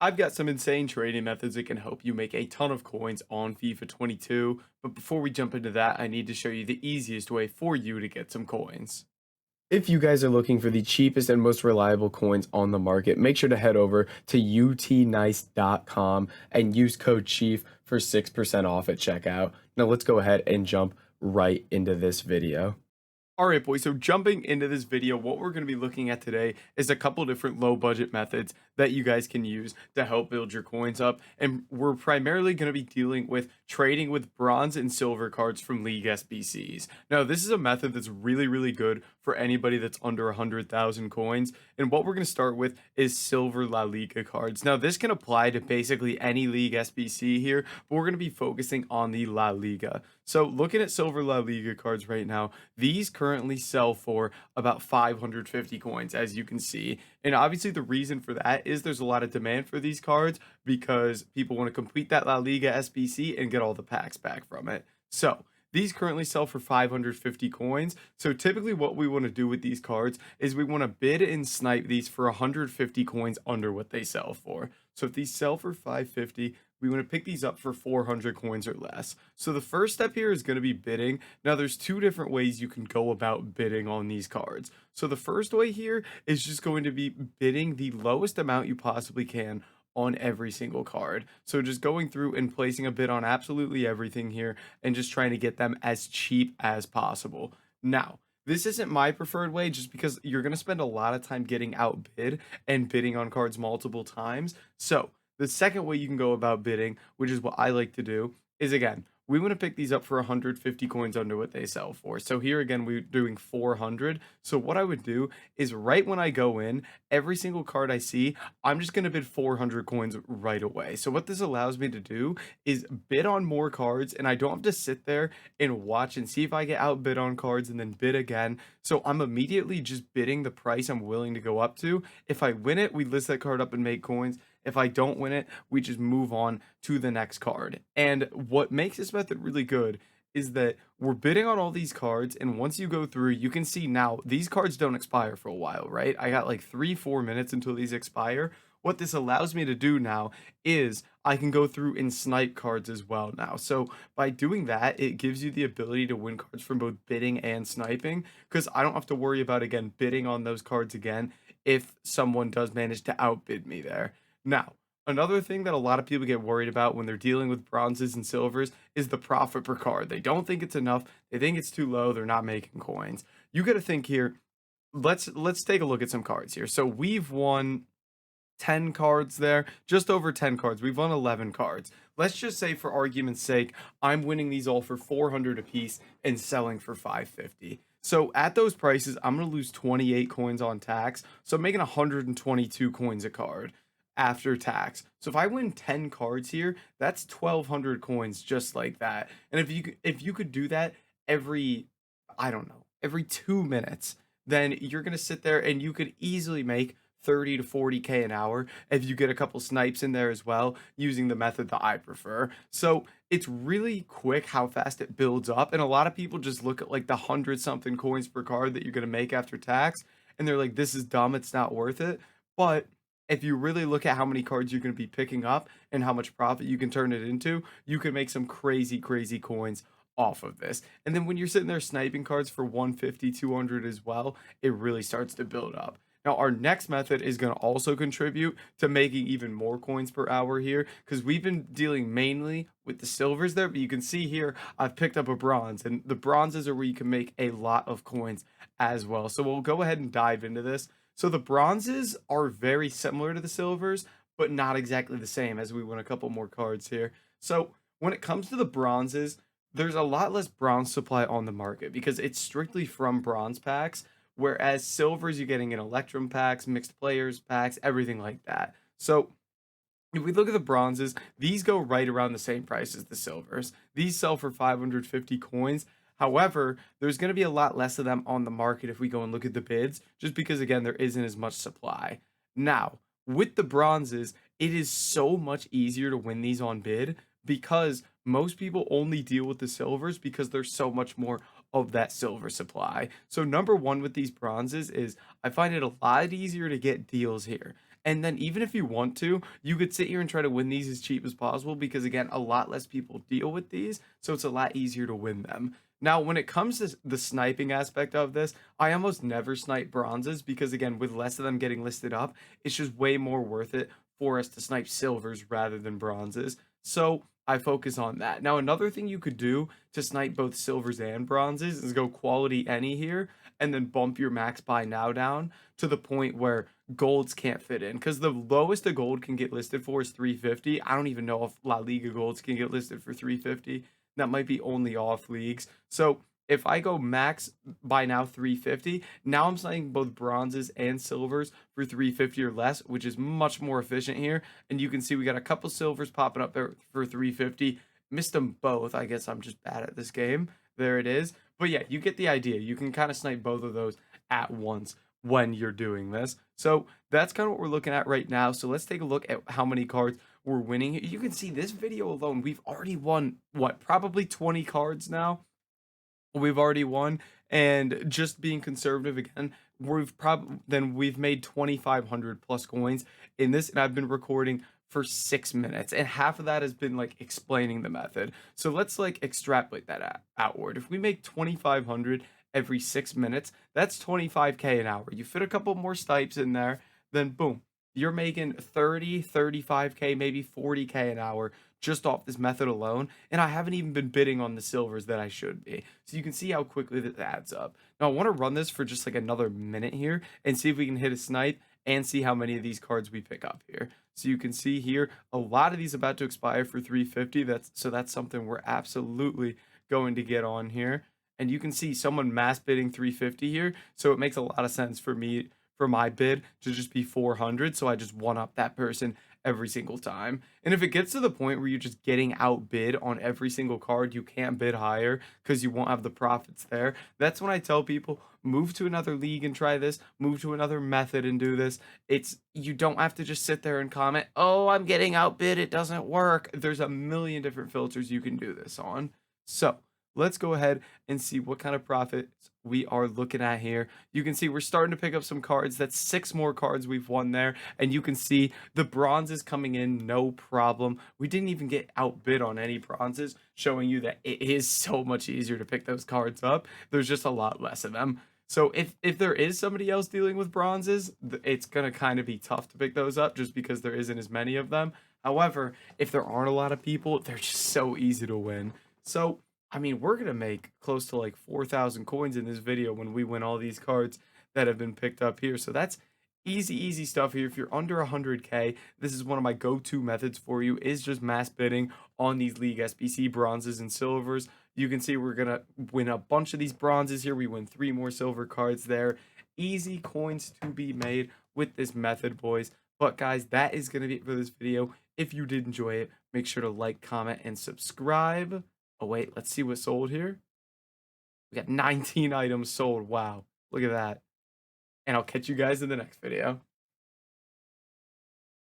I've got some insane trading methods that can help you make a ton of coins on FIFA 22, but before we jump into that, I need to show you the easiest way for you to get some coins. If you guys are looking for the cheapest and most reliable coins on the market, make sure to head over to utnice.com and use code CHIEF for 6% off at checkout. Now let's go ahead and jump right into this video. All right, boys. So jumping into this video, what we're going to be looking at today is a couple different low budget methods that you guys can use to help build your coins up. And we're primarily going to be dealing with trading with bronze and silver cards from League SBCs. Now, this is a method that's really, really good for anybody that's under 100,000 coins. And what we're going to start with is silver La Liga cards. Now, this can apply to basically any League SBC here, but we're going to be focusing on the La Liga. So looking at silver La Liga cards right now, these currently sell for about 550 coins, as you can see. And obviously the reason for that is there's a lot of demand for these cards because people want to complete that La Liga SBC and get all the packs back from it. So these currently sell for 550 coins. So typically what we want to do with these cards is we want to bid and snipe these for 150 coins under what they sell for. So if these sell for 550, we want to pick these up for 400 coins or less. So the first step here is going to be bidding. Now there's two different ways you can go about bidding on these cards. So the first way here is just going to be bidding the lowest amount you possibly can on every single card. So just going through and placing a bid on absolutely everything here and just trying to get them as cheap as possible. Now, this isn't my preferred way just because you're going to spend a lot of time getting outbid and bidding on cards multiple times. So the second way you can go about bidding, which is what I like to do, is again, we want to pick these up for 150 coins under what they sell for. So here again, we're doing 400. So what I would do is right when I go in, every single card I see, I'm just going to bid 400 coins right away. So what this allows me to do is bid on more cards, and I don't have to sit there and watch and see if I get outbid on cards and then bid again. So I'm immediately just bidding the price I'm willing to go up to. If I win it, we list that card up and make coins. If I don't win it, we just move on to the next card. And what makes this method really good is that we're bidding on all these cards, and once you go through, you can see now these cards don't expire for a while, right? I got like 3-4 minutes until these expire. What this allows me to do now is I can go through and snipe cards as well now. So by doing that, it gives you the ability to win cards from both bidding and sniping because I don't have to worry about, again, bidding on those cards again if someone does manage to outbid me there. Now, another thing that a lot of people get worried about when they're dealing with bronzes and silvers is the profit per card. They don't think it's enough. They think it's too low. They're not making coins. You got to think here. Let's take a look at some cards here. So we've won 10 cards there, just over 10 cards. We've won 11 cards. Let's just say for argument's sake, I'm winning these all for 400 apiece and selling for 550. So at those prices, I'm going to lose 28 coins on tax. So I'm making 122 coins a card after tax. So if I win 10 cards here, that's 1200 coins just like that. And if you could do that every I don't know, every 2 minutes, then you're going to sit there and you could easily make 30 to 40k an hour if you get a couple snipes in there as well using the method that I prefer. So it's really quick how fast it builds up, and a lot of people just look at like the 100 something coins per card that you're going to make after tax and they're like, this is dumb, it's not worth it. But if you really look at how many cards you're going to be picking up and how much profit you can turn it into, you can make some crazy, crazy coins off of this. And then when you're sitting there sniping cards for 150, 200 as well, it really starts to build up. Now, our next method is going to also contribute to making even more coins per hour here because we've been dealing mainly with the silvers there, but you can see here I've picked up a bronze, and the bronzes are where you can make a lot of coins as well. So we'll go ahead and dive into this. So the bronzes are very similar to the silvers, but not exactly the same as we win a couple more cards here. So when it comes to the bronzes, there's a lot less bronze supply on the market because it's strictly from bronze packs, whereas silvers you're getting in electrum packs, mixed players packs, everything like that. So if we look at the bronzes, these go right around the same price as the silvers. These sell for 550 coins. However, there's going to be a lot less of them on the market if we go and look at the bids, just because, again, there isn't as much supply. Now, with the bronzes, it is so much easier to win these on bid because most people only deal with the silvers because there's so much more of that silver supply. So number one with these bronzes is I find it a lot easier to get deals here. And then even if you want to, you could sit here and try to win these as cheap as possible because again, a lot less people deal with these, so it's a lot easier to win them. Now, when it comes to the sniping aspect of this, I almost never snipe bronzes because again, with less of them getting listed up, it's just way more worth it for us to snipe silvers rather than bronzes. So I focus on that. Now, another thing you could do to snipe both silvers and bronzes is go quality any here and then bump your max buy now down to the point where golds can't fit in because the lowest a gold can get listed for is 350. I don't even know if La Liga golds can get listed for 350. That might be only off leagues. So if I go max by now 350, now I'm signing both bronzes and silvers for 350 or less, which is much more efficient here. And you can see we got a couple silvers popping up there for 350. Missed them both. I guess I'm just bad at this game. There it is. But yeah, you get the idea. You can kind of snipe both of those at once when you're doing this. So that's kind of what we're looking at right now. So let's take a look at how many cards we're winning. You can see this video alone, we've already won, what, probably 20 cards now? We've already won, and just being conservative again, we've made 2,500 plus coins in this, and I've been recording for 6 minutes, and half of that has been like explaining the method. So let's like extrapolate that outward. If we make 2,500 every 6 minutes, that's 25k an hour. You fit a couple more stipes in there, then boom, you're making 30, 35k, maybe 40k an hour just off this method alone, and I haven't even been bidding on the silvers that I should be. So you can see how quickly that adds up. Now I want to run this for just like another minute here and see if we can hit a snipe and see how many of these cards we pick up here. So you can see here a lot of these about to expire for 350. That's something we're absolutely going to get on here. And you can see someone mass bidding 350 here, so it makes a lot of sense for me for my bid to just be 400, so I just one up that person every single time. And if it gets to the point where you're just getting outbid on every single card, you can't bid higher because you won't have the profits there. That's when I tell people move to another league and try this, move to another method and do this. You don't have to just sit there and comment, "Oh, I'm getting outbid, it doesn't work." There's a million different filters you can do this on. So, let's go ahead and see what kind of profits we are looking at here. You can see we're starting to pick up some cards. That's 6 more cards we've won there. And you can see the bronzes coming in, no problem. We didn't even get outbid on any bronzes, showing you that it is so much easier to pick those cards up. There's just a lot less of them. So if there is somebody else dealing with bronzes, it's going to kind of be tough to pick those up just because there isn't as many of them. However, if there aren't a lot of people, they're just so easy to win. So I mean, we're going to make close to like 4,000 coins in this video when we win all these cards that have been picked up here. So that's easy stuff here. If you're under 100k, this is one of my go-to methods for you, is just mass bidding on these League SBC bronzes and silvers. You can see we're going to win a bunch of these bronzes here. We win 3 more silver cards there. Easy coins to be made with this method, boys. But guys, that is going to be it for this video. If you did enjoy it, make sure to like, comment, and subscribe. Oh, wait, let's see what sold here. We got 19 items sold. Wow, look at that. And I'll catch you guys in the next video.